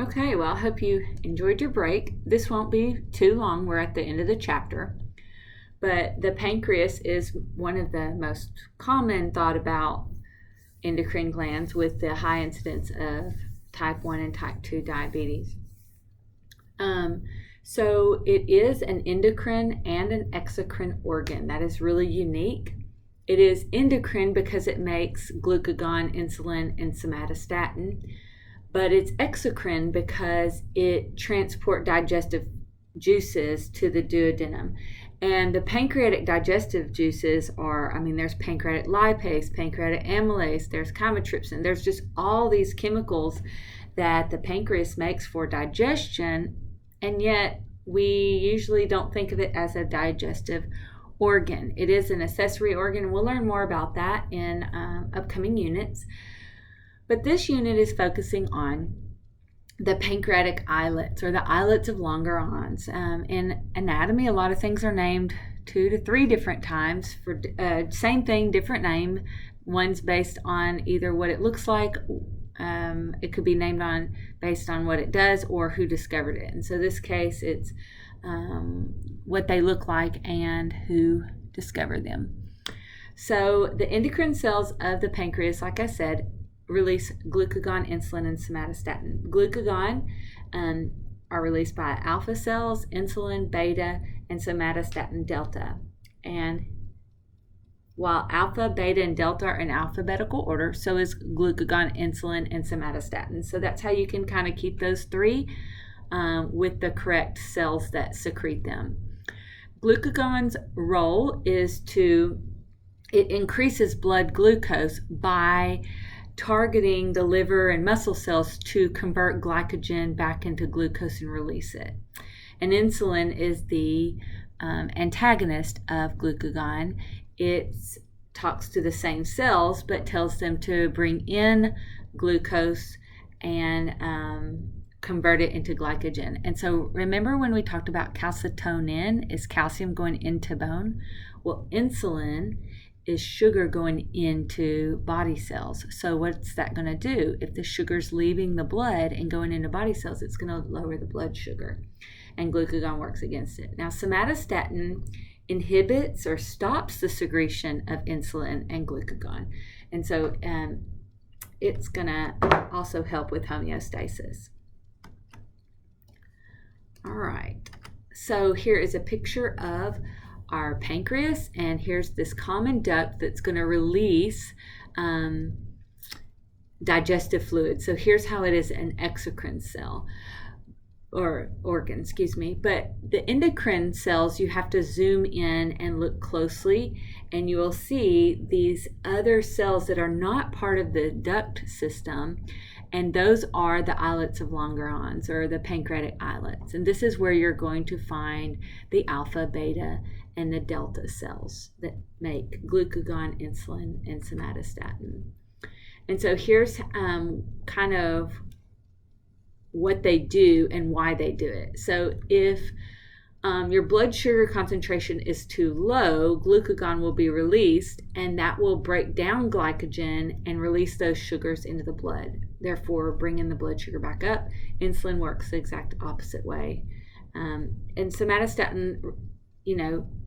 Okay, well, I hope you enjoyed your break. This won't be too long. We're at the end of the chapter. But the pancreas is one of the most common thought about endocrine glands with the high incidence of type 1 and type 2 diabetes. So it is an endocrine and an exocrine organ. That is really unique. It is endocrine because it makes glucagon, insulin, and somatostatin, but it's exocrine because it transports digestive juices to the duodenum. And the pancreatic digestive juices are, there's pancreatic lipase, pancreatic amylase, there's chymotrypsin, there's just all these chemicals that the pancreas makes for digestion, and yet we usually don't think of it as a digestive organ. It is an accessory organ, and we'll learn more about that in upcoming units. But this unit is focusing on the pancreatic islets, or the islets of Langerhans. In anatomy, a lot of things are named 2 to 3 different times for same thing, different name. One's based on either what it looks like. It could be named based on what it does or who discovered it. And so this case, it's what they look like and who discovered them. So the endocrine cells of the pancreas, like I said, release glucagon, insulin, and somatostatin. Glucagon are released by alpha cells, insulin, beta, and somatostatin, delta. And while alpha, beta, and delta are in alphabetical order, so is glucagon, insulin, and somatostatin. So that's how you can kind of keep those 3 with the correct cells that secrete them. Glucagon's role is it increases blood glucose by targeting the liver and muscle cells to convert glycogen back into glucose and release it. And insulin is the antagonist of glucagon. It talks to the same cells but tells them to bring in glucose and convert it into glycogen. And so remember when we talked about calcitonin is calcium going into bone? Well, insulin is sugar going into body cells. So what's that going to do? If the sugar's leaving the blood and going into body cells, it's going to lower the blood sugar, and glucagon works against it. Now, somatostatin inhibits or stops the secretion of insulin and glucagon, and so it's going to also help with homeostasis. All right, so here is a picture of our pancreas, and here's this common duct that's going to release digestive fluid. So here's how it is an exocrine cell or organ, but the endocrine cells, you have to zoom in and look closely, and you will see these other cells that are not part of the duct system, and those are the islets of Langerhans, or the pancreatic islets. And this is where you're going to find the alpha, beta, and the delta cells that make glucagon, insulin, and somatostatin. And so here's kind of what they do and why they do it. So if your blood sugar concentration is too low, glucagon will be released, and that will break down glycogen and release those sugars into the blood, therefore bringing the blood sugar back up. Insulin works the exact opposite way. And somatostatin,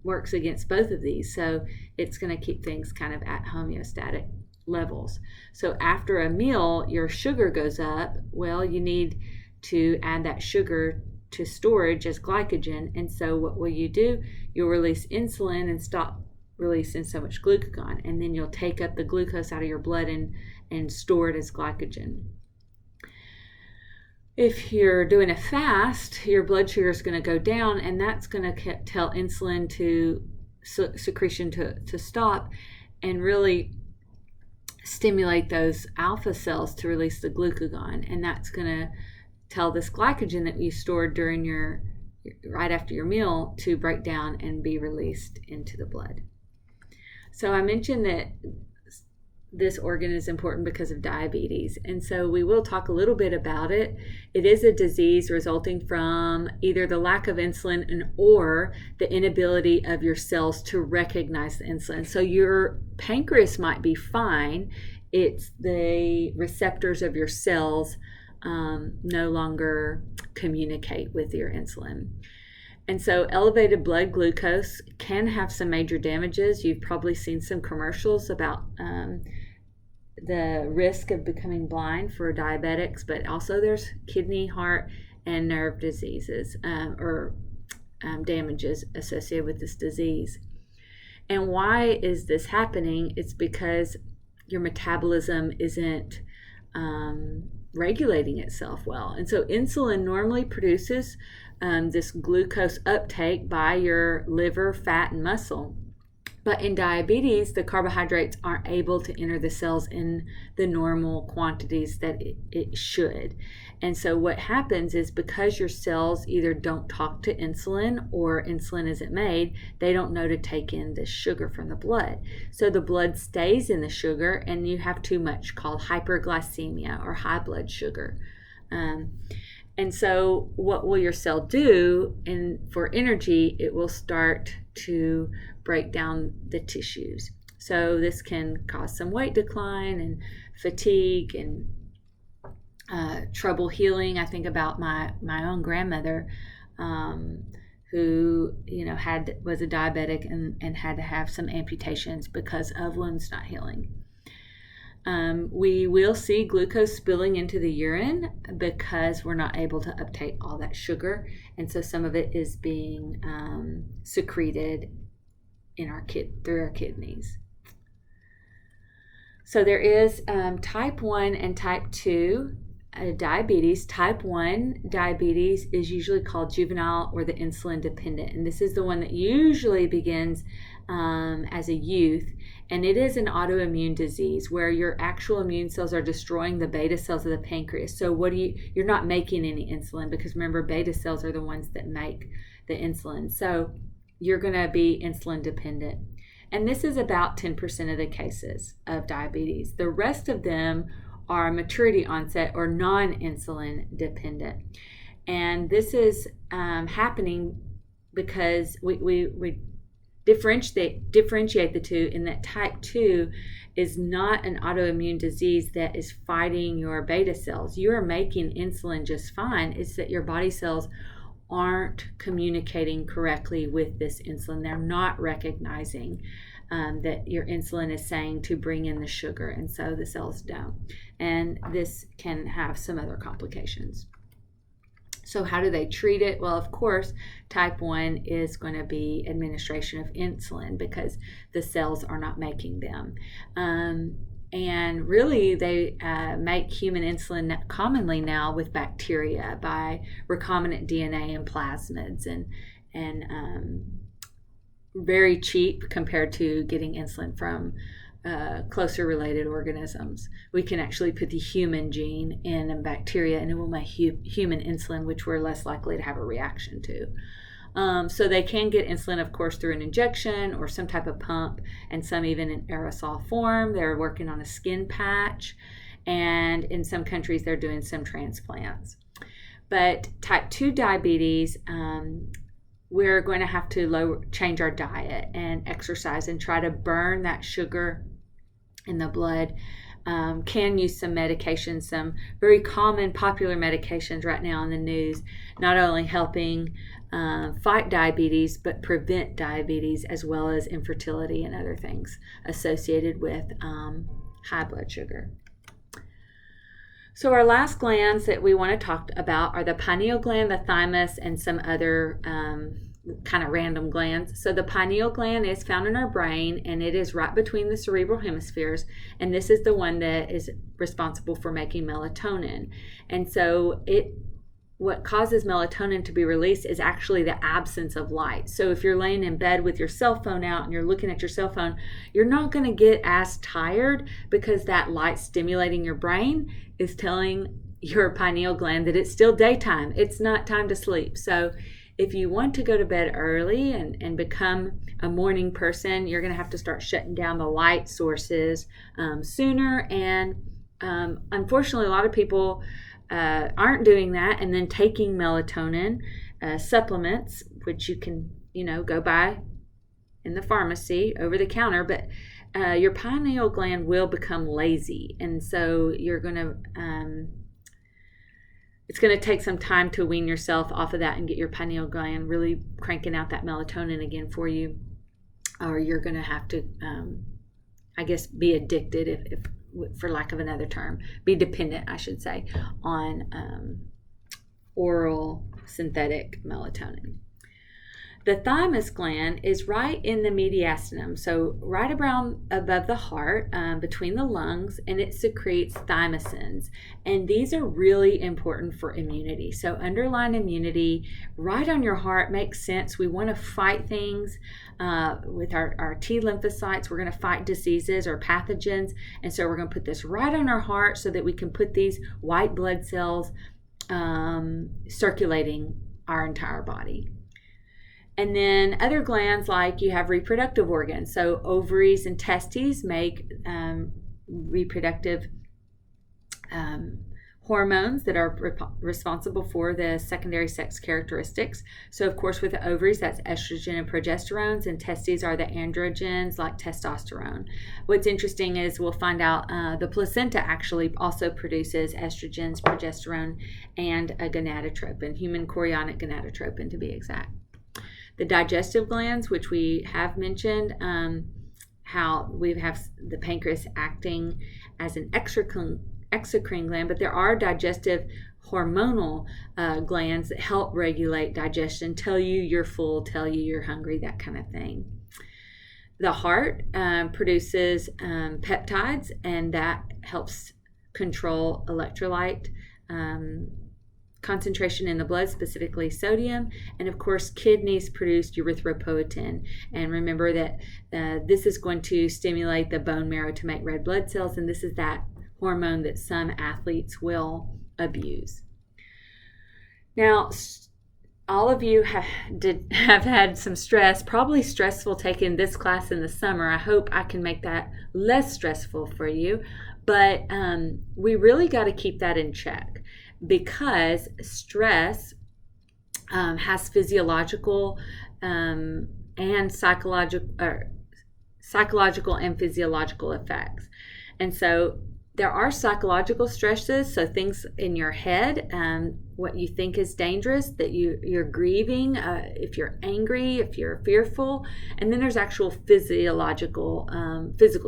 works against both of these, so it's going to keep things kind of at homeostatic levels. So after a meal, your sugar goes up. Well, you need to add that sugar to storage as glycogen, and so what will you do? You'll release insulin and stop releasing so much glucagon, and then you'll take up the glucose out of your blood and store it as glycogen. If you're doing a fast, your blood sugar is going to go down, and that's going to tell insulin to secretion to stop, and really stimulate those alpha cells to release the glucagon, and that's going to tell this glycogen that you stored during right after your meal to break down and be released into the blood. So I mentioned that this organ is important because of diabetes, and so we will talk a little bit about it. It is a disease resulting from either the lack of insulin or the inability of your cells to recognize the insulin. So your pancreas might be fine. It's the receptors of your cells no longer communicate with your insulin. And so elevated blood glucose can have some major damages. You've probably seen some commercials about the risk of becoming blind for diabetics, but also there's kidney, heart, and nerve diseases or damages associated with this disease. And why is this happening? It's because your metabolism isn't regulating itself well. And so insulin normally produces this glucose uptake by your liver, fat, and muscle. But in diabetes, the carbohydrates aren't able to enter the cells in the normal quantities that it should. And so what happens is because your cells either don't talk to insulin or insulin isn't made, they don't know to take in the sugar from the blood. So the blood stays in the sugar and you have too much, called hyperglycemia or high blood sugar. And so what will your cell do? And for energy, it will start to break down the tissues. So this can cause some weight decline and fatigue and trouble healing. I think about my own grandmother who was a diabetic and had to have some amputations because of wounds not healing. We will see glucose spilling into the urine because we're not able to uptake all that sugar, and so some of it is being secreted in through our kidneys. So there is type 1 and type 2 diabetes. Type 1 diabetes is usually called juvenile or the insulin dependent, and this is the one that usually begins as a youth, and it is an autoimmune disease where your actual immune cells are destroying the beta cells of the pancreas. So you're not making any insulin, because remember, beta cells are the ones that make the insulin. So you're going to be insulin dependent. And this is about 10% of the cases of diabetes. The rest of them are maturity onset or non-insulin dependent. And this is happening because we differentiate the two, in that type 2 is not an autoimmune disease that is fighting your beta cells. You are making insulin just fine. It's that your body cells aren't communicating correctly with this insulin. They're not recognizing that your insulin is saying to bring in the sugar, and so the cells don't. And this can have some other complications. So how do they treat it? Well, of course, type 1 is going to be administration of insulin because the cells are not making them. And really, they make human insulin commonly now with bacteria by recombinant DNA and plasmids, and very cheap compared to getting insulin from closer related organisms. We can actually put the human gene in a bacteria and it will make human insulin, which we're less likely to have a reaction to. So they can get insulin, of course, through an injection or some type of pump, and some even in aerosol form. They're working on a skin patch, and in some countries they're doing some transplants. But type 2 diabetes, we're going to have to change our diet and exercise and try to burn that sugar in the blood. Can use some medications, some very common popular medications right now in the news, not only helping fight diabetes, but prevent diabetes, as well as infertility and other things associated with high blood sugar. So our last glands that we want to talk about are the pineal gland, the thymus, and some other kind of random glands. So the pineal gland is found in our brain, and it is right between the cerebral hemispheres, and this is the one that is responsible for making melatonin. And so what causes melatonin to be released is actually the absence of light. So if you're laying in bed with your cell phone out and you're looking at your cell phone, you're not going to get as tired, because that light stimulating your brain is telling your pineal gland that it's still daytime. It's not time to sleep. So if you want to go to bed early and become a morning person, you're going to have to start shutting down the light sources sooner. And unfortunately, a lot of people aren't doing that, and then taking melatonin supplements, which you can go buy in the pharmacy over the counter. But your pineal gland will become lazy, and so you're going to it's going to take some time to wean yourself off of that and get your pineal gland really cranking out that melatonin again for you, or you're going to have to, I guess, be addicted, if for lack of another term, be dependent, I should say, on oral synthetic melatonin. The thymus gland is right in the mediastinum, so right around above the heart, between the lungs, and it secretes thymosins. And these are really important for immunity. So underlying immunity right on your heart makes sense. We want to fight things with our T lymphocytes. We're going to fight diseases or pathogens. And so we're going to put this right on our heart so that we can put these white blood cells circulating our entire body. And then other glands, like you have reproductive organs. So ovaries and testes make reproductive hormones that are responsible for the secondary sex characteristics. So of course with the ovaries, that's estrogen and progesterones, and testes are the androgens like testosterone. What's interesting is we'll find out the placenta actually also produces estrogens, progesterone, and a gonadotropin, human chorionic gonadotropin to be exact. The digestive glands, which we have mentioned, how we have the pancreas acting as an exocrine gland, but there are digestive hormonal glands that help regulate digestion, tell you you're full, tell you you're hungry, that kind of thing. The heart produces peptides, and that helps control electrolyte concentration in the blood, specifically sodium. And of course, kidneys produce erythropoietin. And remember that this is going to stimulate the bone marrow to make red blood cells, and this is that hormone that some athletes will abuse. Now, all of you have had some stress, probably stressful taking this class in the summer. I hope I can make that less stressful for you, but we really got to keep that in check, because stress has physiological and psychological and physiological effects. And so there are psychological stresses, so things in your head, what you think is dangerous, that you're grieving, if you're angry, if you're fearful. And then there's actual physical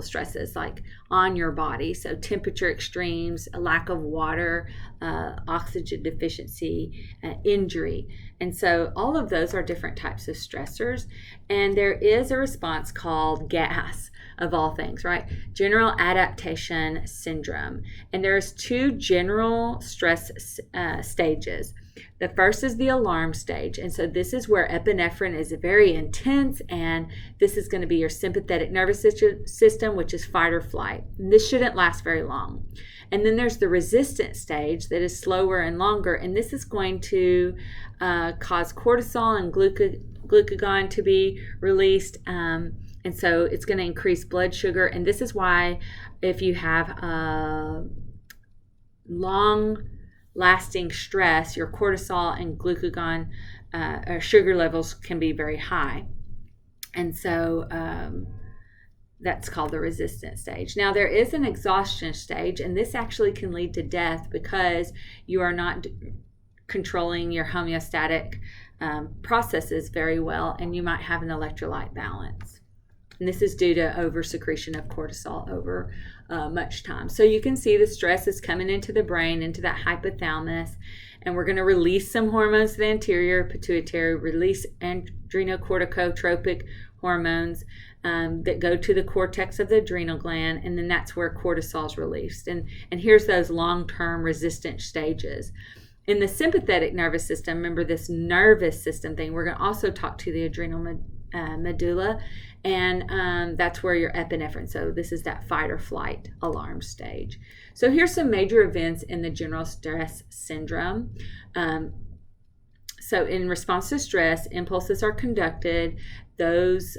stresses like on your body, so temperature extremes, a lack of water, oxygen deficiency, injury. And so all of those are different types of stressors. And there is a response called GAS, of all things, right? General Adaptation Syndrome. And there's two general stress stages. The first is the alarm stage. And so this is where epinephrine is very intense, and this is going to be your sympathetic nervous system, which is fight or flight. And this shouldn't last very long. And then there's the resistant stage that is slower and longer, and this is going to cause cortisol and glucagon to be released. And so it's going to increase blood sugar. And this is why if you have long-lasting stress, your cortisol and glucagon or sugar levels can be very high. And so that's called the resistant stage. Now, there is an exhaustion stage, and this actually can lead to death because you are not controlling your homeostatic processes very well, and you might have an electrolyte balance. And this is due to over-secretion of cortisol over much time. So you can see the stress is coming into the brain, into that hypothalamus, and we're going to release some hormones to the anterior pituitary, release adrenocorticotropic hormones that go to the cortex of the adrenal gland, and then that's where cortisol is released. And here's those long-term resistant stages. In the sympathetic nervous system, remember this nervous system thing, we're going to also talk to the adrenal medulla, and that's where your epinephrine. So this is that fight or flight alarm stage. So here's some major events in the general stress syndrome. So in response to stress, impulses are conducted. Those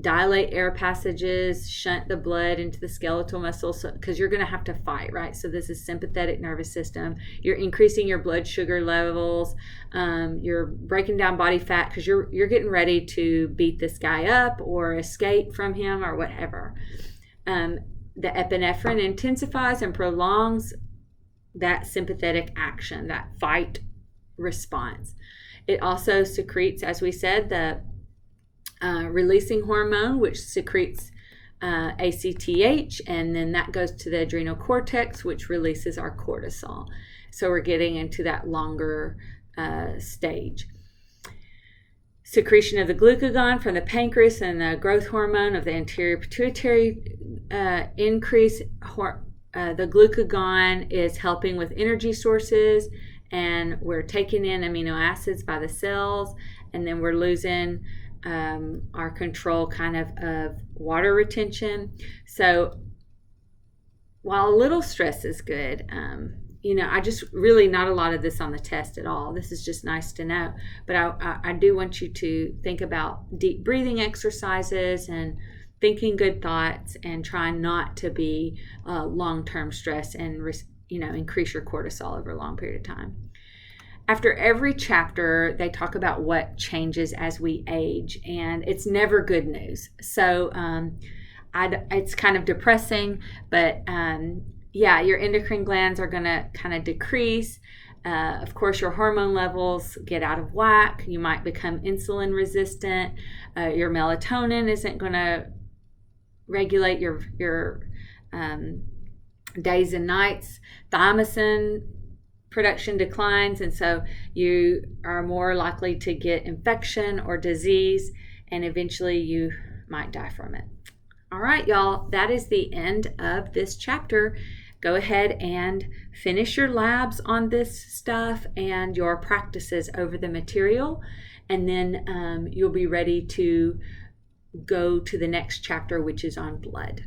dilate air passages, shunt the blood into the skeletal muscles, because you're going to have to fight, right? So this is sympathetic nervous system. You're increasing your blood sugar levels. You're breaking down body fat because you're getting ready to beat this guy up or escape from him or whatever. The epinephrine intensifies and prolongs that sympathetic action, that fight response. It also secretes, as we said, the releasing hormone, which secretes ACTH, and then that goes to the adrenal cortex, which releases our cortisol. So we're getting into that longer stage. Secretion of the glucagon from the pancreas and the growth hormone of the anterior pituitary increase. The glucagon is helping with energy sources, and we're taking in amino acids by the cells, and then we're losing our control kind of water retention. So while a little stress is good, I just really not a lot of this on the test at all. This is just nice to know. But I do want you to think about deep breathing exercises and thinking good thoughts and trying not to be long-term stress and increase your cortisol over a long period of time. After every chapter, they talk about what changes as we age, and it's never good news. So it's kind of depressing, but your endocrine glands are going to kind of decrease. Of course, your hormone levels get out of whack. You might become insulin resistant. Your melatonin isn't going to regulate your days and nights. Thymosin production declines, and so you are more likely to get infection or disease, and eventually you might die from it. All right, y'all, that is the end of this chapter. Go ahead and finish your labs on this stuff and your practices over the material, and then you'll be ready to go to the next chapter, which is on blood.